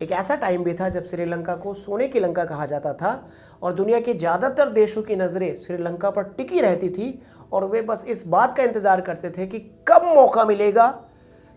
एक ऐसा टाइम भी था जब श्रीलंका को सोने की लंका कहा जाता था और दुनिया के ज़्यादातर देशों की नज़रें श्रीलंका पर टिकी रहती थी और वे बस इस बात का इंतज़ार करते थे कि कब मौका मिलेगा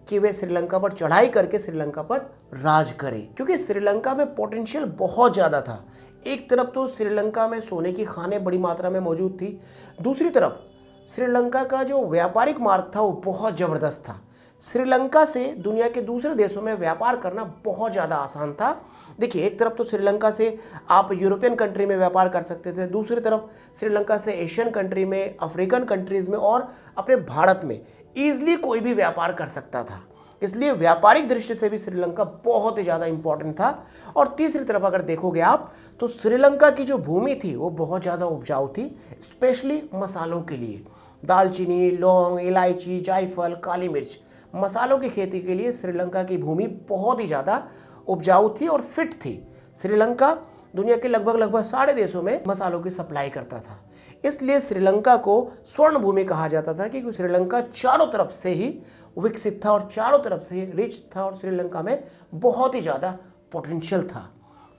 कि वे श्रीलंका पर चढ़ाई करके श्रीलंका पर राज करें, क्योंकि श्रीलंका में पोटेंशियल बहुत ज़्यादा था। एक तरफ तो श्रीलंका में सोने की खानें बड़ी मात्रा में मौजूद थी, दूसरी तरफ श्रीलंका का जो व्यापारिक मार्ग था वो बहुत ज़बरदस्त था। श्रीलंका से दुनिया के दूसरे देशों में व्यापार करना बहुत ज़्यादा आसान था। देखिए, एक तरफ तो श्रीलंका से आप यूरोपियन कंट्री में व्यापार कर सकते थे, दूसरी तरफ श्रीलंका से एशियन कंट्री में, अफ्रीकन कंट्रीज़ में और अपने भारत में ईजिली कोई भी व्यापार कर सकता था। इसलिए व्यापारिक दृष्टि से भी श्रीलंका बहुत ही ज़्यादा इंपॉर्टेंट था। और तीसरी तरफ अगर देखोगे आप तो श्रीलंका की जो भूमि थी वो बहुत ज़्यादा उपजाऊ थी, स्पेशली मसालों के लिए। दालचीनी, लौंग, इलायची, जायफल, काली मिर्च, मसालों की खेती के लिए श्रीलंका की भूमि बहुत ही ज़्यादा उपजाऊ थी और फिट थी। श्रीलंका दुनिया के लगभग सारे देशों में मसालों की सप्लाई करता था। इसलिए श्रीलंका को स्वर्ण भूमि कहा जाता था क्योंकि श्रीलंका चारों तरफ से ही विकसित था और चारों तरफ से ही रिच था और श्रीलंका में बहुत ही ज़्यादा पोटेंशियल था।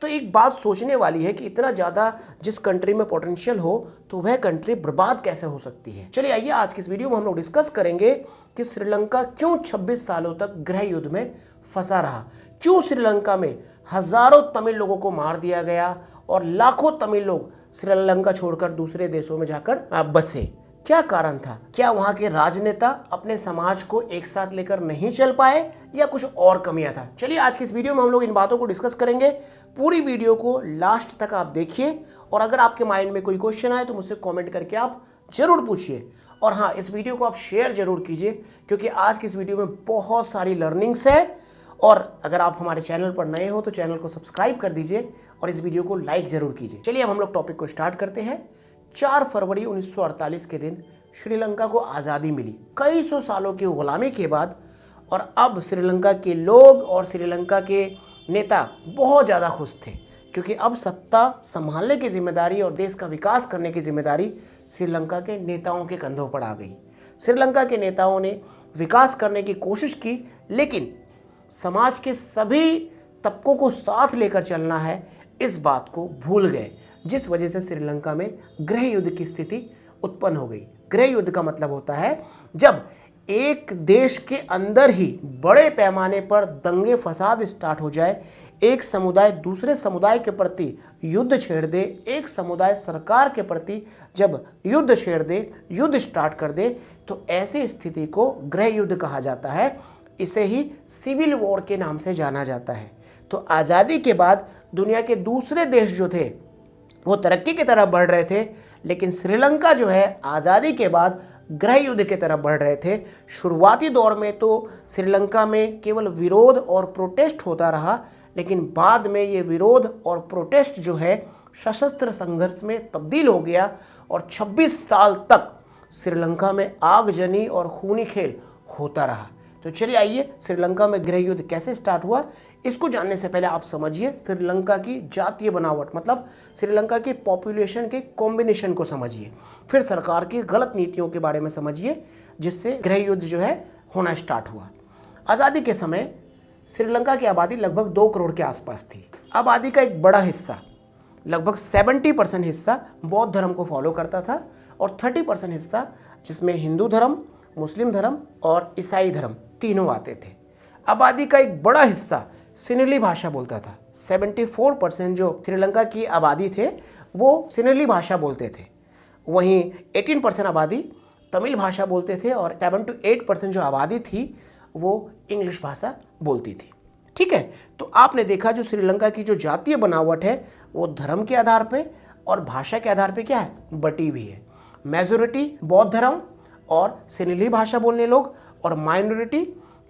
तो एक बात सोचने वाली है कि इतना ज़्यादा जिस कंट्री में पोटेंशियल हो तो वह कंट्री बर्बाद कैसे हो सकती है। चलिए आइए आज की इस वीडियो में हम लोग डिस्कस करेंगे कि श्रीलंका क्यों 26 सालों तक गृह युद्ध में फंसा रहा, क्यों श्रीलंका में हजारों तमिल लोगों को मार दिया गया और लाखों तमिल लोग श्रीलंका छोड़कर दूसरे देशों में जाकर बसे। क्या कारण था? क्या वहां के राजनेता अपने समाज को एक साथ लेकर नहीं चल पाए या कुछ और कमियां था? चलिए आज की इस वीडियो में हम लोग इन बातों को डिस्कस करेंगे। पूरी वीडियो को लास्ट तक आप देखिए और अगर आपके माइंड में कोई क्वेश्चन आए तो मुझसे कमेंट करके आप जरूर पूछिए। और हाँ, इस वीडियो को आप शेयर जरूर कीजिए क्योंकि आज की इस वीडियो में बहुत सारी लर्निंग्स है। और अगर आप हमारे चैनल पर नए हो तो चैनल को सब्सक्राइब कर दीजिए और इस वीडियो को लाइक जरूर कीजिए। चलिए अब हम लोग टॉपिक को स्टार्ट करते हैं। 4 फरवरी 1948 के दिन श्रीलंका को आज़ादी मिली, कई सौ सालों की गुलामी के बाद। और अब श्रीलंका के लोग और श्रीलंका के नेता बहुत ज़्यादा खुश थे क्योंकि अब सत्ता संभालने की जिम्मेदारी और देश का विकास करने की जिम्मेदारी श्रीलंका के नेताओं के कंधों पर आ गई। श्रीलंका के नेताओं ने विकास करने की कोशिश की लेकिन समाज के सभी तबकों को साथ लेकर चलना है, इस बात को भूल गए, जिस वजह से श्रीलंका में गृह युद्ध की स्थिति उत्पन्न हो गई। गृह युद्ध का मतलब होता है जब एक देश के अंदर ही बड़े पैमाने पर दंगे फसाद स्टार्ट हो जाए, एक समुदाय दूसरे समुदाय के प्रति युद्ध छेड़ दे, एक समुदाय सरकार के प्रति जब युद्ध छेड़ दे, युद्ध स्टार्ट कर दे, तो ऐसी स्थिति को गृह युद्ध कहा जाता है। इसे ही सिविल वॉर के नाम से जाना जाता है। तो आज़ादी के बाद दुनिया के दूसरे देश जो थे वो तरक्की की तरफ बढ़ रहे थे, लेकिन श्रीलंका जो है आज़ादी के बाद गृह युद्ध की तरफ बढ़ रहे थे। शुरुआती दौर में तो श्रीलंका में केवल विरोध और प्रोटेस्ट होता रहा, लेकिन बाद में ये विरोध और प्रोटेस्ट जो है सशस्त्र संघर्ष में तब्दील हो गया और 26 साल तक श्रीलंका में आगजनी और खूनी खेल होता रहा। तो चलिए आइए श्रीलंका में गृह युद्ध कैसे स्टार्ट हुआ इसको जानने से पहले आप समझिए श्रीलंका की जातीय बनावट, मतलब श्रीलंका की पॉपुलेशन के कॉम्बिनेशन को समझिए। फिर सरकार की गलत नीतियों के बारे में समझिए जिससे गृह युद्ध जो है होना स्टार्ट हुआ। आज़ादी के समय श्रीलंका की आबादी लगभग 2 करोड़ के आसपास थी। आबादी का एक बड़ा हिस्सा, लगभग 70% हिस्सा बौद्ध धर्म को फॉलो करता था और 30% हिस्सा जिसमें हिंदू धर्म, मुस्लिम धर्म और ईसाई धर्म तीनों आते थे। आबादी का एक बड़ा हिस्सा सिनेली भाषा बोलता था। 74% जो श्रीलंका की आबादी थे वो सिनेली भाषा बोलते थे। वहीं 18% आबादी तमिल भाषा बोलते थे और 7 to 8% जो आबादी थी वो इंग्लिश भाषा बोलती थी। ठीक है, तो आपने देखा जो श्रीलंका की जो जातीय बनावट है वो धर्म के आधार पे और भाषा के आधार पे क्या है, बटी हुई है। मेजोरिटी बौद्ध धर्म और सिनेली भाषा बोलने लोग और माइनॉरिटी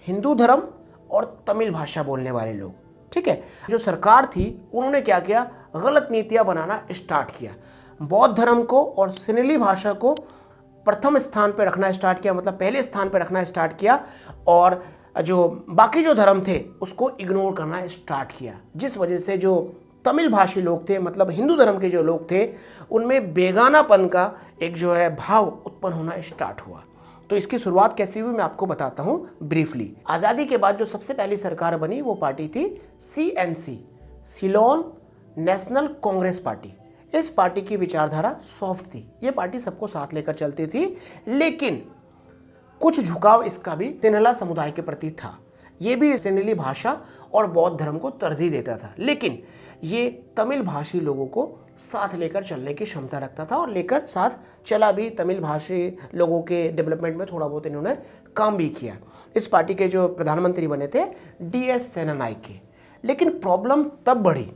हिंदू धर्म और तमिल भाषा बोलने वाले लोग। ठीक है, जो सरकार थी उन्होंने क्या किया, गलत नीतियां बनाना स्टार्ट किया। बौद्ध धर्म को और सिनेली भाषा को प्रथम स्थान पर रखना स्टार्ट किया, मतलब पहले स्थान पर रखना स्टार्ट किया और जो बाकी जो धर्म थे उसको इग्नोर करना स्टार्ट किया, जिस वजह से जो तमिल भाषी लोग थे, मतलब हिंदू धर्म के जो लोग थे, उनमें बेगानापन का एक जो है भाव उत्पन्न होना स्टार्ट हुआ। तो इसकी शुरुआत कैसी हुई मैं आपको बताता हूं ब्रीफली। आजादी के बाद जो सबसे पहली सरकार बनी वो पार्टी थी CNC, Ceylon national Congress party. इस पार्टी की विचारधारा सॉफ्ट थी, ये पार्टी सबको साथ लेकर चलती थी, लेकिन कुछ झुकाव इसका भी सिन्हला समुदाय के प्रति था। ये भी सिन्हली भाषा और बौद्ध धर्म को तरजीह देता था, लेकिन ये तमिल भाषी लोगों को साथ लेकर चलने की क्षमता रखता था और लेकर साथ चला भी। तमिल भाषी लोगों के डेवलपमेंट में थोड़ा बहुत इन्होंने काम भी किया। इस पार्टी के जो प्रधानमंत्री बने थे DS सेनानायके। लेकिन प्रॉब्लम तब बढ़ी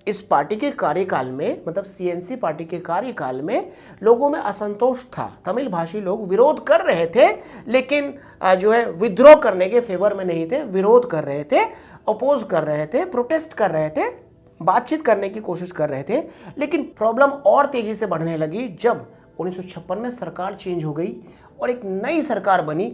इस पार्टी के कार्यकाल में, मतलब सीएनसी पार्टी के कार्यकाल में लोगों में असंतोष था। तमिल भाषी लोग विरोध कर रहे थे, लेकिन जो है विद्रोह करने के फेवर में नहीं थे, विरोध कर रहे थे, अपोज कर रहे थे, प्रोटेस्ट कर रहे थे, बातचीत करने की कोशिश कर रहे थे। लेकिन प्रॉब्लम और तेजी से बढ़ने लगी जब 1956 में सरकार चेंज हो गई और एक नई सरकार बनी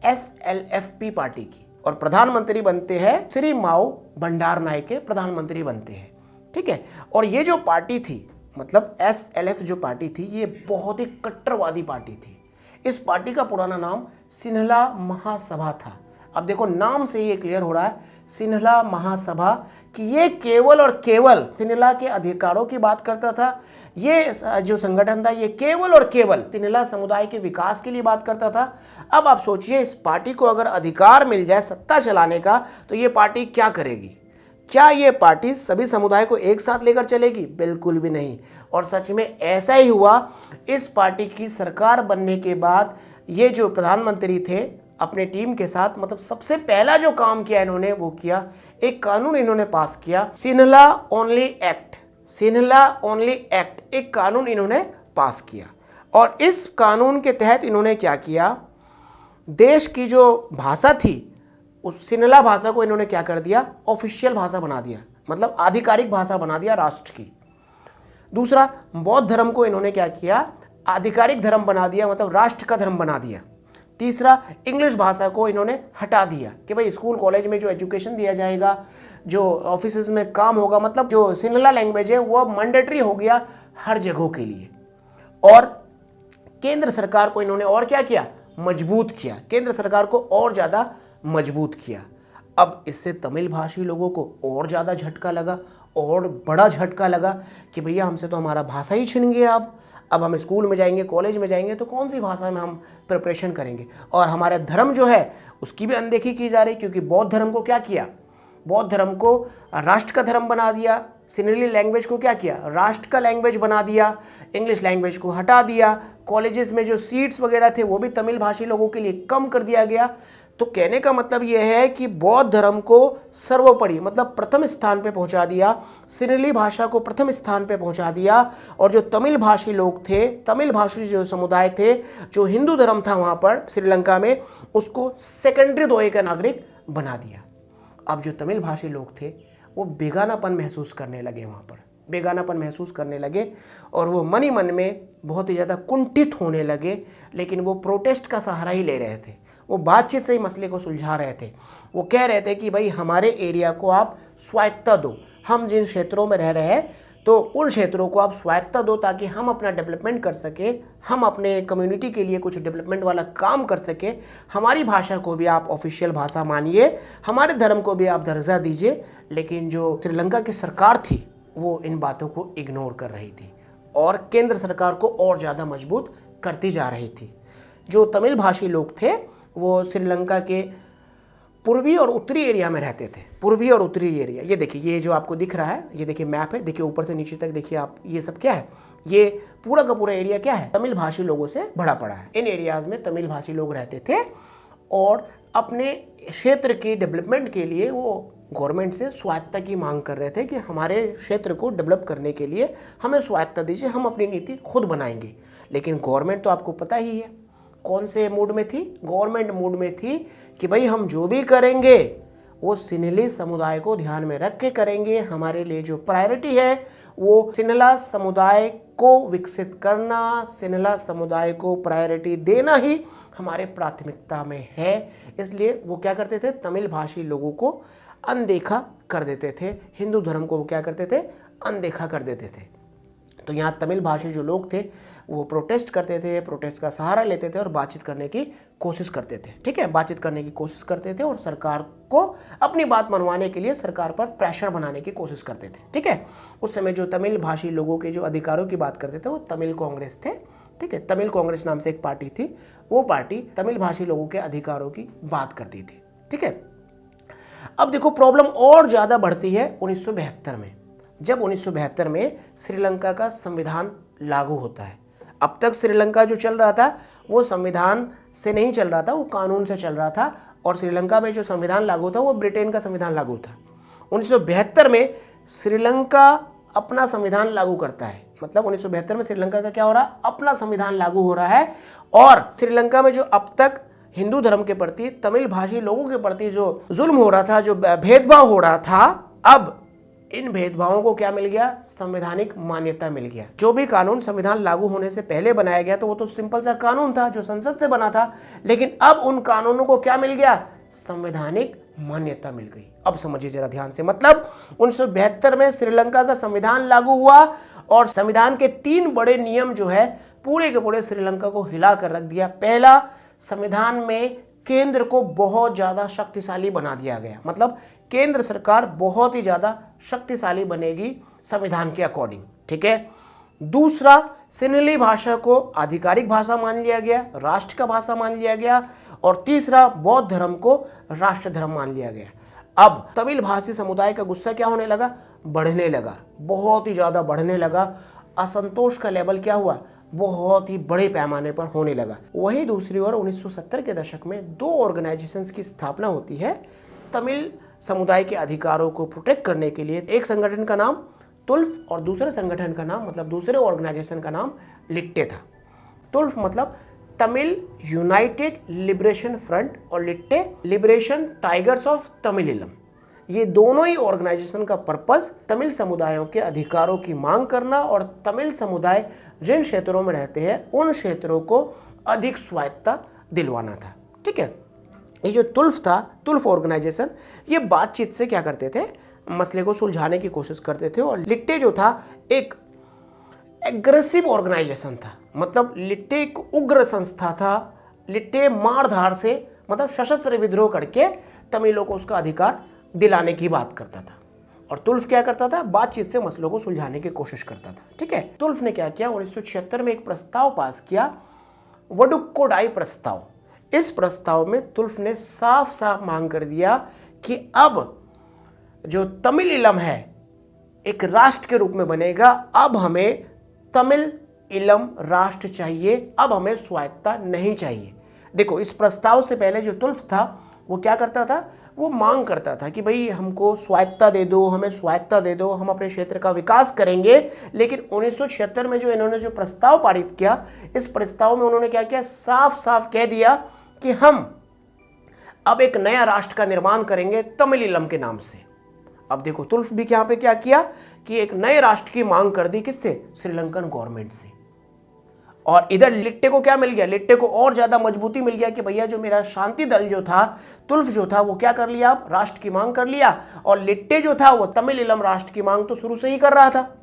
SLFP पार्टी की, और प्रधानमंत्री बनते हैं श्री माओ भंडारनायके प्रधानमंत्री बनते हैं, ठीक है। और ये जो पार्टी थी, मतलब SLF जो पार्टी थी, ये बहुत ही कट्टरवादी पार्टी थी। इस पार्टी का पुराना नाम सिन्हला महासभा था। अब देखो नाम से ये क्लियर हो रहा है, सिन्हला महासभा, कि ये केवल और केवल सिन्हला के अधिकारों की बात करता था। ये जो संगठन था ये केवल और केवल सिन्हला समुदाय के विकास के लिए बात करता था। अब आप सोचिए, इस पार्टी को अगर अधिकार मिल जाए सत्ता चलाने का, तो ये पार्टी क्या करेगी? क्या ये पार्टी सभी समुदाय को एक साथ लेकर चलेगी? बिल्कुल भी नहीं। और सच में ऐसा ही हुआ। इस पार्टी की सरकार बनने के बाद ये जो प्रधानमंत्री थे अपने टीम के साथ, मतलब सबसे पहला जो काम किया इन्होंने वो किया, एक कानून इन्होंने पास किया, सिन्हला ओनली एक्ट। सिन्हला ओनली एक्ट, एक कानून इन्होंने पास किया। और इस कानून के तहत इन्होंने क्या किया, देश की जो भाषा थी उस सिन्हला भाषा को इन्होंने क्या कर दिया, ऑफिशियल भाषा बना दिया, मतलब आधिकारिक भाषा बना दिया राष्ट्र की। दूसरा, बौद्ध धर्म को इन्होंने क्या किया, आधिकारिक धर्म बना दिया, मतलब राष्ट्र का धर्म बना दिया। तीसरा, इंग्लिश भाषा को इन्होंने हटा दिया कि भाई स्कूल कॉलेज में जो एजुकेशन दिया जाएगा, जो ऑफिसेज में काम होगा, मतलब जो सिन्हला लैंग्वेज है वो मैंडेटरी हो गया हर जगहों के लिए। और केंद्र सरकार को इन्होंने और क्या किया, मजबूत किया, केंद्र सरकार को और ज़्यादा मजबूत किया। अब इससे तमिल भाषी लोगों को और ज़्यादा झटका लगा, और बड़ा झटका लगा कि भैया हमसे तो हमारा भाषा ही छिन गया। अब हम स्कूल में जाएंगे, कॉलेज में जाएंगे तो कौन सी भाषा में हम प्रिपरेशन करेंगे? और हमारा धर्म जो है उसकी भी अनदेखी की जा रही, क्योंकि बौद्ध धर्म को क्या किया, बौद्ध धर्म को राष्ट्र का धर्म बना दिया। सिन्हली लैंग्वेज को क्या किया, राष्ट्र का लैंग्वेज बना दिया। इंग्लिश लैंग्वेज को हटा दिया। कॉलेजेस में जो सीट्स वगैरह थे वो भी तमिल भाषी लोगों के लिए कम कर दिया गया। तो कहने का मतलब यह है कि बौद्ध धर्म को सर्वोपरि, मतलब प्रथम स्थान पे पहुंचा दिया, सिन्हली भाषा को प्रथम स्थान पे पहुंचा दिया। और जो तमिल भाषी लोग थे, तमिल भाषी जो समुदाय थे, जो हिंदू धर्म था वहां पर श्रीलंका में, उसको सेकेंडरी दर्जे का नागरिक बना दिया। अब जो तमिल भाषी लोग थे वो बेगानापन महसूस करने लगे, वहाँ पर बेगानापन महसूस करने लगे, और वो मन ही मन में बहुत ही ज़्यादा कुंठित होने लगे। लेकिन वो प्रोटेस्ट का सहारा ही ले रहे थे, वो बातचीत से ही मसले को सुलझा रहे थे। वो कह रहे थे कि भाई हमारे एरिया को आप स्वायत्तता दो, हम जिन क्षेत्रों में रह रहे हैं तो उन क्षेत्रों को आप स्वायत्तता दो, ताकि हम अपना डेवलपमेंट कर सके, हम अपने कम्युनिटी के लिए कुछ डेवलपमेंट वाला काम कर सके। हमारी भाषा को भी आप ऑफिशियल भाषा मानिए, हमारे धर्म को भी आप दर्जा दीजिए। लेकिन जो श्रीलंका की सरकार थी वो इन बातों को इग्नोर कर रही थी और केंद्र सरकार को और ज़्यादा मजबूत करती जा रही थी। जो तमिल भाषी लोग थे वो श्रीलंका के पूर्वी और उत्तरी एरिया में रहते थे। पूर्वी और उत्तरी एरिया, ये देखिए, ये जो आपको दिख रहा है, ये देखिए मैप है, देखिए ऊपर से नीचे तक देखिए आप, ये सब क्या है, ये पूरा का पूरा एरिया क्या है, तमिल भाषी लोगों से भरा पड़ा है। इन एरियाज में तमिल भाषी लोग रहते थे और अपने क्षेत्र की डेवलपमेंट के लिए वो गवर्नमेंट से स्वायत्तता की मांग कर रहे थे कि हमारे क्षेत्र को डेवलप करने के लिए हमें स्वायत्तता दीजिए, हम अपनी नीति खुद बनाएंगे। लेकिन गवर्नमेंट तो आपको पता ही है कौन से मूड में थी, गवर्नमेंट मूड में थी कि भाई हम जो भी करेंगे वो सिन्हली समुदाय को ध्यान में रख के करेंगे। हमारे लिए जो प्रायोरिटी है वो सिन्हला समुदाय को विकसित करना, सिन्हला समुदाय को प्रायोरिटी देना ही हमारे प्राथमिकता में है। इसलिए वो क्या करते थे, तमिल भाषी लोगों को अनदेखा कर देते थे, हिंदू धर्म को वो क्या करते थे, अनदेखा कर देते थे। तो यहाँ तमिल भाषी जो लोग थे वो प्रोटेस्ट करते थे, प्रोटेस्ट का सहारा लेते थे और बातचीत करने की कोशिश करते थे। ठीक है, बातचीत करने की कोशिश करते थे और सरकार को अपनी बात मनवाने के लिए सरकार पर प्रेशर बनाने की कोशिश करते थे। ठीक है, उस समय जो तमिल भाषी लोगों के जो अधिकारों की बात करते थे वो तमिल कांग्रेस थे। ठीक है, तमिल कांग्रेस नाम से एक पार्टी थी, वो पार्टी तमिल भाषी लोगों के अधिकारों की बात करती थी। ठीक है, अब देखो प्रॉब्लम और ज्यादा बढ़ती है 1972 में, जब 1972 में श्रीलंका का संविधान लागू होता है। अब तक श्रीलंका जो चल रहा था वो संविधान से नहीं चल रहा था, वो कानून से चल रहा था, और श्रीलंका में जो संविधान लागू था वो ब्रिटेन का संविधान लागू था। 1972 में श्रीलंका अपना संविधान लागू करता है, मतलब 1972 में श्रीलंका का क्या हो रहा है, अपना संविधान लागू हो रहा है। और श्रीलंका में जो अब तक हिंदू धर्म के प्रति, तमिल भाषी लोगों के प्रति जो जुल्म हो रहा था, जो भेदभाव हो रहा था, अब इन भेदभावों को क्या मिल गया, संवैधानिक मान्यता मिल गया। जो भी कानून संविधान लागू होने से पहले बनाया गया तो वो तो सिंपल सा कानून था जो संसद से बना था, लेकिन अब उन कानूनों को क्या मिल गया, संवैधानिक मान्यता मिल गई। अब समझिए जरा ध्यान से, मतलब 1972 में श्रीलंका का संविधान लागू हुआ और संविधान के 3 बड़े नियम जो है पूरे के पूरे श्रीलंका को हिला कर रख दिया। पहला, संविधान में केंद्र को बहुत ज्यादा शक्तिशाली बना दिया गया, मतलब केंद्र सरकार बहुत ही ज्यादा शक्तिशाली बनेगी संविधान के अकॉर्डिंग। ठीक है, दूसरा, सिन्हली भाषा को आधिकारिक भाषा मान लिया गया, राष्ट्र का भाषा मान लिया गया, और तीसरा, बौद्ध धर्म को राष्ट्र धर्म मान लिया गया। अब तमिल भाषी समुदाय का गुस्सा क्या होने लगा, बढ़ने लगा, बहुत ही ज्यादा बढ़ने लगा। असंतोष का लेवल क्या हुआ, बहुत ही बड़े पैमाने पर होने लगा। वहीं दूसरी ओर 1970 के दशक में 2 ऑर्गेनाइजेशंस की स्थापना होती है तमिल समुदाय के अधिकारों को प्रोटेक्ट करने के लिए। एक संगठन का नाम तुल्फ और दूसरे संगठन का नाम, मतलब दूसरे ऑर्गेनाइजेशन का नाम लिट्टे था। तुल्फ मतलब तमिल यूनाइटेड लिबरेशन फ्रंट और लिट्टे लिबरेशन टाइगर्स ऑफ तमिलिलम। ये दोनों ही ऑर्गेनाइजेशन का पर्पस तमिल समुदायों के अधिकारों की मांग करना और तमिल समुदाय जिन क्षेत्रों में रहते हैं उन क्षेत्रों को अधिक स्वायत्तता दिलवाना था। ठीक है, ये जो तुल्फ था, तुल्फ ऑर्गेनाइजेशन, ये बातचीत से क्या करते थे, मसले को सुलझाने की कोशिश करते थे। और लिट्टे जो था एक एग्रेसिव ऑर्गेनाइजेशन था, मतलब लिट्टे एक उग्र संस्था था। लिट्टे मारधार से, मतलब सशस्त्र विद्रोह करके तमिलों को उसका अधिकार दिलाने की बात करता था, और तुल्फ क्या करता था, बातचीत से मसलों को सुलझाने की कोशिश करता था। ठीक है, तुल्फ ने क्या किया, 1976 में एक प्रस्ताव पास किया, वडुक्कोडाई प्रस्ताव। इस प्रस्ताव में तुल्फ ने साफ साफ मांग कर दिया कि अब जो तमिलिलम है एक राष्ट्र के रूप में बनेगा, अब हमें तमिल इलम राष्ट्र चाहिए, अब हमें स्वायत्तता नहीं चाहिए। देखो, इस प्रस्ताव से पहले जो तुल्फ था वो क्या करता था, वो मांग करता था कि भाई हमको स्वायत्तता दे दो, हमें स्वायत्तता दे दो, हम अपने क्षेत्र का विकास करेंगे। लेकिन 1976 में जो इन्होंने जो प्रस्ताव पारित किया, इस प्रस्ताव में उन्होंने क्या किया, साफ साफ कह दिया कि हम अब एक नया राष्ट्र का निर्माण करेंगे तमिलिलम के नाम से। अब देखो, तुल्फ भी यहाँ पे क्या किया कि एक नए राष्ट्र की मांग कर दी, किससे, श्रीलंकन गवर्नमेंट से। और इधर लिट्टे को क्या मिल गया, लिट्टे को और ज्यादा मजबूती मिल गया कि भैया जो मेरा शांति दल जो था, तुल्फ जो था, वो क्या कर लिया, अब राष्ट्र की मांग कर लिया। और लिट्टे जो था वो तमिलिलम राष्ट्र की मांग तो शुरू से ही कर रहा था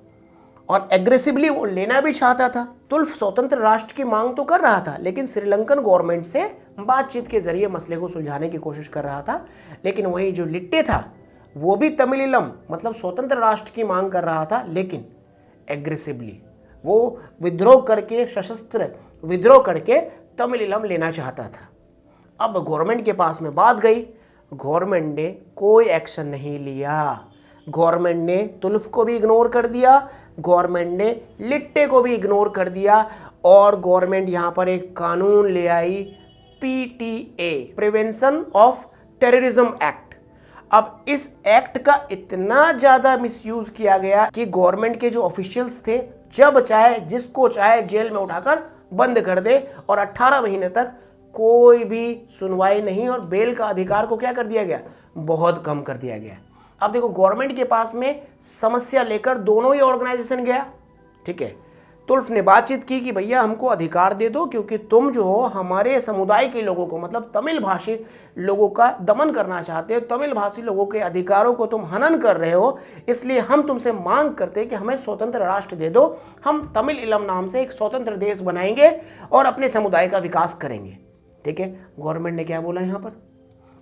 और एग्रेसिवली वो लेना भी चाहता था। तुल्फ स्वतंत्र राष्ट्र की मांग तो कर रहा था, लेकिन श्रीलंकन गवर्नमेंट से बातचीत के जरिए मसले को सुलझाने की कोशिश कर रहा था। लेकिन वहीं जो लिट्टे था वो भी तमिलिलम मतलब स्वतंत्र राष्ट्र की मांग कर रहा था, लेकिन एग्रेसिवली वो विद्रोह करके, सशस्त्र विद्रोह करके तमिलिलम लेना चाहता था। अब गवर्नमेंट के पास में बात गई, गवर्नमेंट ने कोई एक्शन नहीं लिया। गवर्नमेंट ने तुल्फ को भी इग्नोर कर दिया, गवर्नमेंट ने लिट्टे को भी इग्नोर कर दिया, और गवर्नमेंट यहाँ पर एक कानून ले आई, PTA, prevention of terrorism act. अब इस एक्ट का इतना ज्यादा मिसयूज किया गया कि गवर्नमेंट के जो ऑफिशियल्स थे, जब चाहे जिसको चाहे जेल में उठाकर बंद कर दे, और 18 महीने तक कोई भी सुनवाई नहीं, और बेल का अधिकार को क्या कर दिया गया, बहुत कम कर दिया गया। अब देखो, गवर्नमेंट के पास में समस्या लेकर दोनों ही ऑर्गेनाइजेशन गया। ठीक है, तुल्फ ने बातचीत की कि भैया हमको अधिकार दे दो, क्योंकि तुम जो हो हमारे समुदाय के लोगों को, मतलब तमिल भाषी लोगों का दमन करना चाहते हो, तमिल भाषी लोगों के अधिकारों को तुम हनन कर रहे हो, इसलिए हम तुमसे मांग करते हैं कि हमें स्वतंत्र राष्ट्र दे दो। हम तमिल इलम नाम से एक स्वतंत्र देश बनाएंगे और अपने समुदाय का विकास करेंगे। ठीक है, गवर्नमेंट ने क्या बोला यहाँ पर,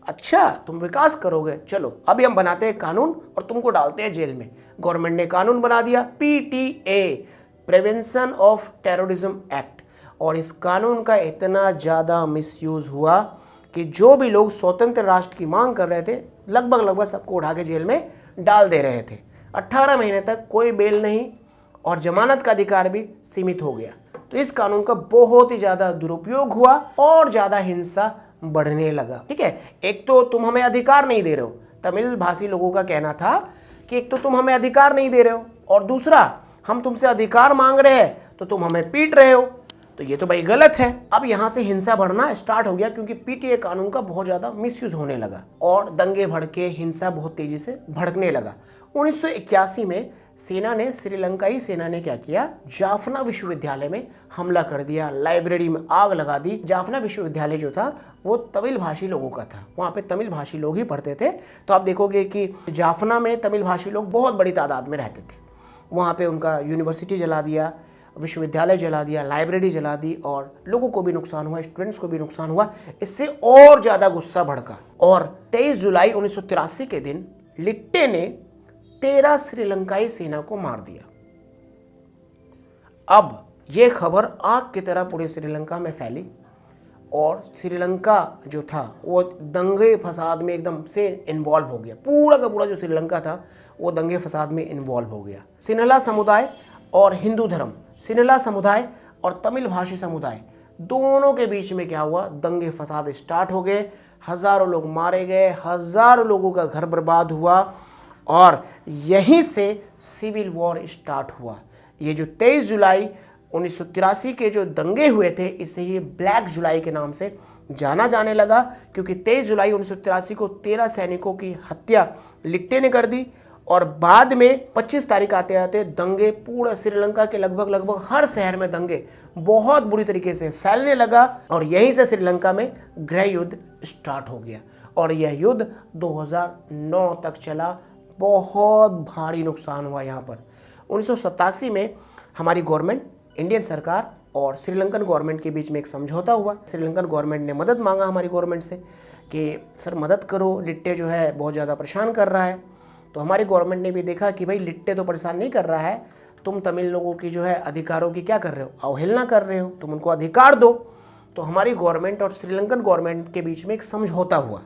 अच्छा तुम विकास करोगे, चलो अभी हम बनाते हैं कानून और तुमको डालते हैं जेल में। गवर्नमेंट ने कानून बना दिया, PTA, prevention of terrorism act. और इस कानून का इतना ज़्यादा मिसयूज़ हुआ कि जो भी लोग स्वतंत्र राष्ट्र की मांग कर रहे थे लगभग सबको उठा के जेल में डाल दे रहे थे। 18 महीने तक कोई बेल नहीं और जमानत का अधिकार भी सीमित हो गया। तो इस कानून का बहुत ही ज़्यादा दुरुपयोग हुआ और ज़्यादा हिंसा बढ़ने लगा। ठीक है, एक तो तुम हमें अधिकार नहीं दे रहे हो, तमिल भाषी लोगों का कहना था कि एक तो तुम हमें अधिकार नहीं दे रहे हो और दूसरा हम तुमसे अधिकार मांग रहे हैं तो तुम हमें पीट रहे हो, तो ये तो भाई गलत है। अब यहां से हिंसा बढ़ना स्टार्ट हो गया क्योंकि पीटीए कानून का बहुत ज्यादा मिसयूज होने लगा और दंगे भड़के, हिंसा बहुत तेजी से भड़कने लगा। 1981 में सेना ने, श्रीलंकाई सेना ने क्या किया, जाफना विश्वविद्यालय में हमला कर दिया, लाइब्रेरी में आग लगा दी। जाफना विश्वविद्यालय जो था वो तमिल भाषी लोगों का था, वहाँ पे तमिल भाषी लोग ही पढ़ते थे। तो आप देखोगे कि जाफना में तमिल भाषी लोग बहुत बड़ी तादाद में रहते थे। वहाँ पे उनका यूनिवर्सिटी जला दिया, विश्वविद्यालय जला दिया, लाइब्रेरी जला दी और लोगों को भी नुकसान हुआ, स्टूडेंट्स को भी नुकसान हुआ। इससे और ज़्यादा गुस्सा भड़का और 23 जुलाई 1983 के दिन लिट्टे ने 13 श्रीलंकाई सेना को मार दिया। अब यह खबर आग की तरह पूरे श्रीलंका में फैली और श्रीलंका जो था वो दंगे फसाद में एकदम से इन्वॉल्व हो गया। पूरा का पूरा जो श्रीलंका था वो दंगे फसाद में इन्वॉल्व हो गया। सिन्हला समुदाय और हिंदू धर्म, सिन्हला समुदाय और तमिल भाषी समुदाय दोनों के बीच में क्या हुआ, दंगे फसाद स्टार्ट हो गए। हजारों लोग मारे गए, हजारों लोगों का घर बर्बाद हुआ और यहीं से सिविल वॉर स्टार्ट हुआ। ये जो 23 जुलाई 1983 के जो दंगे हुए थे, इसे ये ब्लैक जुलाई के नाम से जाना जाने लगा क्योंकि 23 जुलाई 1983 को 13 सैनिकों की हत्या लिट्टे ने कर दी और बाद में 25 तारीख आते आते दंगे पूरा श्रीलंका के लगभग हर शहर में दंगे बहुत बुरी तरीके से फैलने लगा और यहीं से श्रीलंका में गृह युद्ध स्टार्ट हो गया और यह युद्ध 2009 तक चला। बहुत भारी नुकसान हुआ यहाँ पर। 1987 में हमारी गवर्नमेंट, इंडियन सरकार और श्रीलंकन गवर्नमेंट के बीच में एक समझौता हुआ। श्रीलंकन गवर्नमेंट ने मदद मांगा हमारी गवर्नमेंट से कि सर मदद करो, लिट्टे जो है बहुत ज़्यादा परेशान कर रहा है। तो हमारी गवर्नमेंट ने भी देखा कि भाई लिट्टे तो परेशान नहीं कर रहा है, तुम तमिल लोगों की जो है अधिकारों की क्या कर रहे हो, अवहेलना कर रहे हो, तुम उनको अधिकार दो। तो हमारी गवर्नमेंट और श्रीलंकन गवर्नमेंट के बीच में एक समझौता हुआ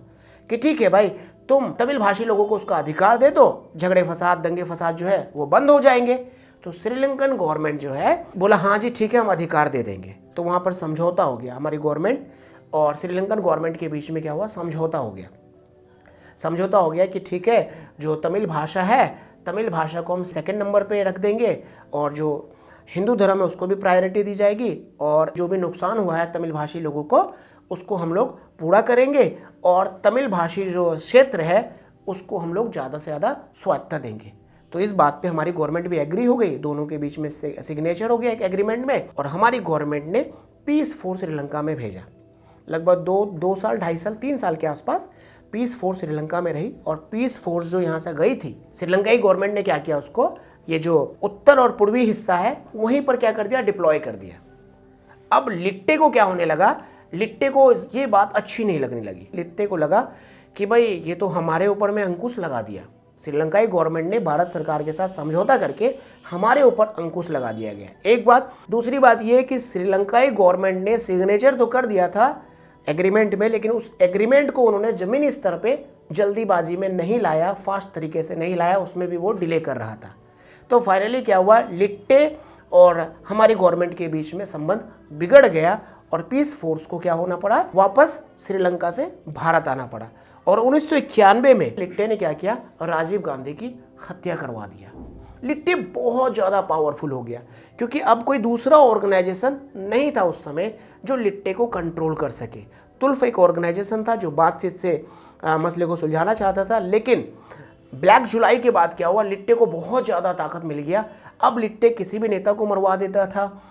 कि ठीक है भाई, तुम तमिल भाषी लोगों को उसका अधिकार दे दो, झगड़े फसाद, दंगे फसाद जो है वो बंद हो जाएंगे। तो श्रीलंकन गवर्नमेंट जो है बोला हाँ जी ठीक है, हम अधिकार दे देंगे। तो वहाँ पर समझौता हो गया, हमारी गवर्नमेंट और श्रीलंकन गवर्नमेंट के बीच में क्या हुआ, समझौता हो गया। समझौता हो गया कि ठीक है, जो तमिल भाषा है, तमिल भाषा को हम सेकंड नंबर पे रख देंगे और जो हिंदू धर्म है उसको भी प्रायोरिटी दी जाएगी और जो भी नुकसान हुआ है तमिल भाषी लोगों को उसको हम लोग पूरा करेंगे और तमिल भाषी जो क्षेत्र है उसको हम लोग ज़्यादा से ज़्यादा स्वायत्तता देंगे। तो इस बात पे हमारी गवर्नमेंट भी एग्री हो गई, दोनों के बीच में सिग्नेचर हो गया एक एग्रीमेंट में और हमारी गवर्नमेंट ने पीस फोर्स श्रीलंका में भेजा। लगभग 2 साल, 2.5 साल, 3 साल के आसपास पीस फोर्स श्रीलंका में रही और पीस फोर्स जो यहाँ से गई थी, श्रीलंकाई गवर्नमेंट ने क्या किया, उसको ये जो उत्तर और पूर्वी हिस्सा है वहीं पर क्या कर दिया, डिप्लॉय कर दिया। अब लिट्टे को क्या होने लगा, लिट्टे को ये बात अच्छी नहीं लगने लगी। लिट्टे को लगा कि भाई ये तो हमारे ऊपर में अंकुश लगा दिया, श्रीलंकाई गवर्नमेंट ने भारत सरकार के साथ समझौता करके हमारे ऊपर अंकुश लगा दिया गया। एक बात, दूसरी बात ये कि श्रीलंकाई गवर्नमेंट ने सिग्नेचर तो कर दिया था एग्रीमेंट में, लेकिन उस एग्रीमेंट को उन्होंने जमीनी स्तर पे जल्दीबाजी में नहीं लाया, फास्ट तरीके से नहीं लाया, उसमें भी वो डिले कर रहा था। तो फाइनली क्या हुआ, लिट्टे और हमारी गवर्नमेंट के बीच में संबंध बिगड़ गया और पीस फोर्स को क्या होना पड़ा, वापस श्रीलंका से भारत आना पड़ा। और 1991 में लिट्टे ने क्या किया, राजीव गांधी की हत्या करवा दिया। लिट्टे बहुत ज़्यादा पावरफुल हो गया क्योंकि अब कोई दूसरा ऑर्गेनाइजेशन नहीं था उस समय जो लिट्टे को कंट्रोल कर सके। तुल्फ एक ऑर्गेनाइजेशन था जो बातचीत से मसले को सुलझाना चाहता था, लेकिन ब्लैक जुलाई के बाद क्या हुआ, लिट्टे को बहुत ज़्यादा ताकत मिल गया। अब लिट्टे किसी भी नेता को मरवा देता था,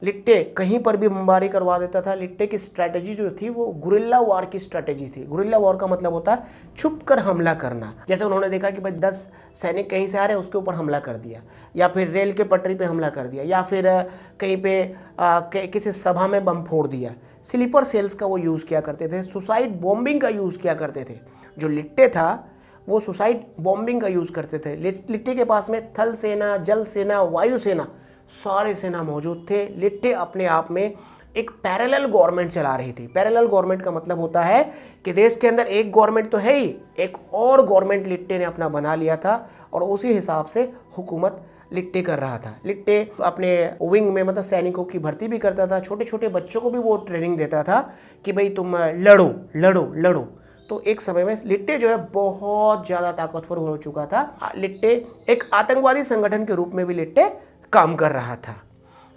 लिट्टे कहीं पर भी बमबारी करवा देता था। लिट्टे की स्ट्रैटेजी जो थी वो गुरिल्ला वार की स्ट्रैटेजी थी। गुरिल्ला वार का मतलब होता है छुप कर हमला करना। जैसे उन्होंने देखा कि भाई 10 सैनिक कहीं से आ रहे हैं, उसके ऊपर हमला कर दिया, या फिर रेल के पटरी पे हमला कर दिया, या फिर कहीं पे किसी सभा में बम फोड़ दिया। स्लीपर सेल्स का वो यूज़ किया करते थे, सुसाइड बॉम्बिंग का यूज़ किया करते थे। जो लिट्टे था वो सुसाइड बॉम्बिंग का यूज़ करते थे। लिट्टे के पास में थल सेना, जल सेना, वायु सेना, सारे सेना मौजूद थे। लिट्टे अपने आप में एक पैरेलल गवर्नमेंट चला रही थी। पैरेलल गवर्नमेंट का मतलब होता है कि देश के अंदर एक गवर्नमेंट तो है ही, एक और गवर्नमेंट लिट्टे ने अपना बना लिया था और उसी हिसाब से हुकूमत लिट्टे कर रहा था। लिट्टे अपने विंग में मतलब सैनिकों की भर्ती भी करता था, छोटे छोटे बच्चों को भी वो ट्रेनिंग देता था कि भाई तुम लड़ो लड़ो लड़ो। तो एक समय में लिट्टे जो है बहुत ज़्यादा ताकतवर हो चुका था। लिट्टे एक आतंकवादी संगठन के रूप में भी लिट्टे काम कर रहा था।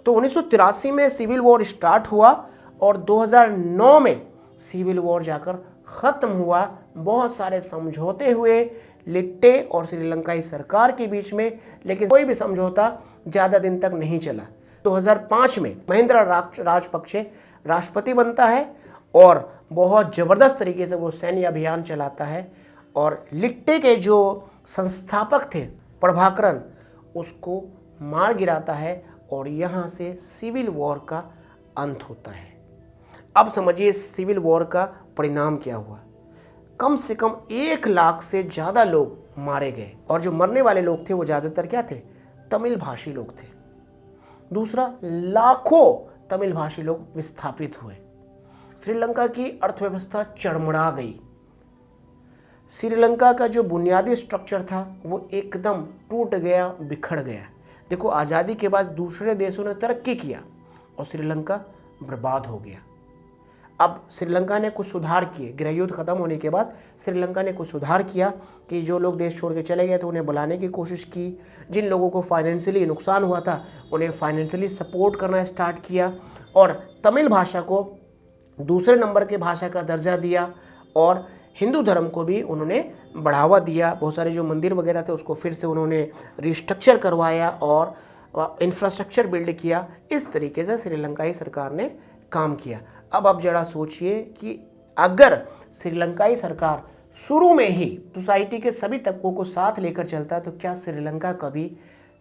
तो 1983 में सिविल वॉर स्टार्ट हुआ और 2009 में सिविल वॉर जाकर ख़त्म हुआ। बहुत सारे समझौते हुए लिट्टे और श्रीलंकाई सरकार के बीच में, लेकिन कोई भी समझौता ज़्यादा दिन तक नहीं चला। 2005 में महिंद्रा राजपक्षे राष्ट्रपति बनता है और बहुत ज़बरदस्त तरीके से वो सैन्य अभियान चलाता है और लिट्टे के जो संस्थापक थे प्रभाकरन, उसको मार गिराता है और यहाँ से सिविल वॉर का अंत होता है। अब समझिए सिविल वॉर का परिणाम क्या हुआ। कम से कम 1 लाख से ज़्यादा लोग मारे गए और जो मरने वाले लोग थे वो ज़्यादातर क्या थे, तमिल भाषी लोग थे। दूसरा, लाखों तमिल भाषी लोग विस्थापित हुए। श्रीलंका की अर्थव्यवस्था चरमरा गई। श्रीलंका का जो बुनियादी स्ट्रक्चर था वो एकदम टूट गया, बिखर गया। देखो, आज़ादी के बाद दूसरे देशों ने तरक्की किया और श्रीलंका बर्बाद हो गया। अब श्रीलंका ने कुछ सुधार किए, गृह युद्ध खत्म होने के बाद श्रीलंका ने कुछ सुधार किया कि जो लोग देश छोड़ के चले गए थे उन्हें बुलाने की कोशिश की। जिन लोगों को फाइनेंशियली नुकसान हुआ था उन्हें फाइनेंशियली सपोर्ट करना स्टार्ट किया और तमिल भाषा को दूसरे नंबर के भाषा का दर्जा दिया और हिंदू धर्म को भी उन्होंने बढ़ावा दिया। बहुत सारे जो मंदिर वगैरह थे उसको फिर से उन्होंने रिस्ट्रक्चर करवाया और इंफ्रास्ट्रक्चर बिल्ड किया। इस तरीके से श्रीलंकाई सरकार ने काम किया। अब आप जरा सोचिए कि अगर श्रीलंकाई सरकार शुरू में ही सोसाइटी के सभी तबकों को साथ लेकर चलता तो क्या श्रीलंका कभी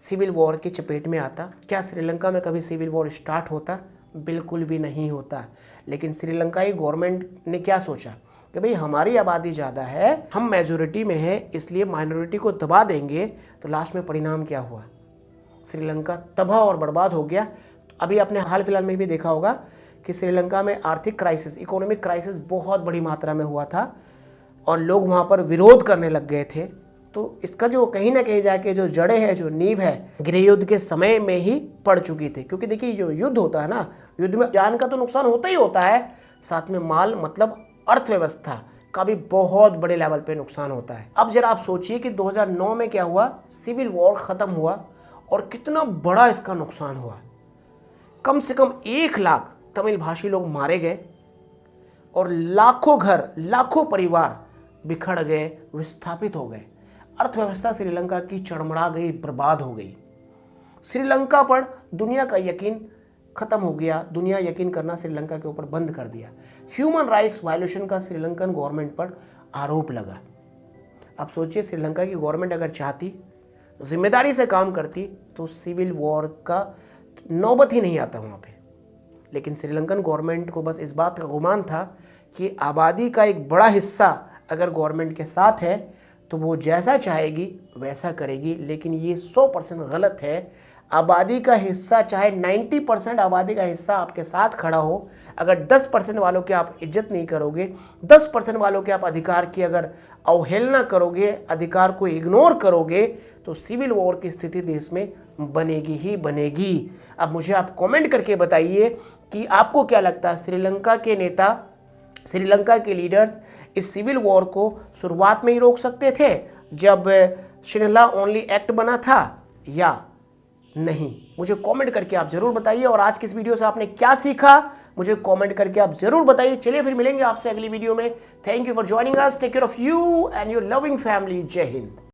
सिविल वॉर की चपेट में आता? क्या श्रीलंका में कभी सिविल वॉर स्टार्ट होता? बिल्कुल भी नहीं होता। लेकिन श्रीलंकाई गवर्नमेंट ने क्या सोचा कि भाई हमारी आबादी ज़्यादा है, हम मेजोरिटी में हैं, इसलिए माइनॉरिटी को दबा देंगे। तो लास्ट में परिणाम क्या हुआ? श्रीलंका तबाह और बर्बाद हो गया। अभी आपने हाल फिलहाल में भी देखा होगा कि श्रीलंका में आर्थिक क्राइसिस, इकोनॉमिक क्राइसिस बहुत बड़ी मात्रा में हुआ था और लोग वहाँ पर विरोध करने लग गए थे। तो इसका जो कहीं ना कहीं जाके जो जड़ें है, जो नींव है, गृह युद्ध के समय में ही पड़ चुकी थी। क्योंकि देखिए जो युद्ध होता है ना, युद्ध में जान का तो नुकसान होता ही होता है, साथ में माल मतलब अर्थव्यवस्था का भी बहुत बड़े लेवल पे नुकसान होता है। अब जरा आप सोचिए कि 2009 में क्या हुआ, सिविल वॉर खत्म हुआ और कितना बड़ा इसका नुकसान हुआ। कम से कम 1 लाख तमिल भाषी लोग मारे गए और लाखों घर, लाखों परिवार बिखर गए, विस्थापित हो गए। अर्थव्यवस्था श्रीलंका की चरमरा गई, बर्बाद हो गई। श्रीलंका पर दुनिया का यकीन खत्म हो गया। दुनिया यकीन करना श्रीलंका के ऊपर बंद कर दिया। ह्यूमन राइट्स वायलेशन का श्रीलंकन गवर्नमेंट पर आरोप लगा। अब सोचिए श्रीलंका की गवर्नमेंट अगर चाहती, जिम्मेदारी से काम करती तो सिविल वॉर का नौबत ही नहीं आता वहाँ पे। लेकिन श्रीलंकन गवर्नमेंट को बस इस बात का गुमान था कि आबादी का एक बड़ा हिस्सा अगर गवर्नमेंट के साथ है तो वो जैसा चाहेगी वैसा करेगी। लेकिन ये 100% गलत है। आबादी का हिस्सा, चाहे 90% आबादी का हिस्सा आपके साथ खड़ा हो, अगर 10% वालों की आप इज्जत नहीं करोगे, 10% वालों के आप अधिकार की अगर अवहेलना करोगे, अधिकार को इग्नोर करोगे, तो सिविल वॉर की स्थिति देश में बनेगी ही बनेगी। अब मुझे आप कमेंट करके बताइए कि आपको क्या लगता है, श्रीलंका के नेता, श्रीलंका के लीडर्स इस सिविल वॉर को शुरुआत में ही रोक सकते थे जब श्रीलंका ओनली एक्ट बना था या नहीं? मुझे कमेंट करके आप जरूर बताइए। और आज की इस वीडियो से आपने क्या सीखा मुझे कमेंट करके आप जरूर बताइए। चलिए फिर मिलेंगे आपसे अगली वीडियो में। Thank you for joining us. Take care of you and your loving family. जय हिंद।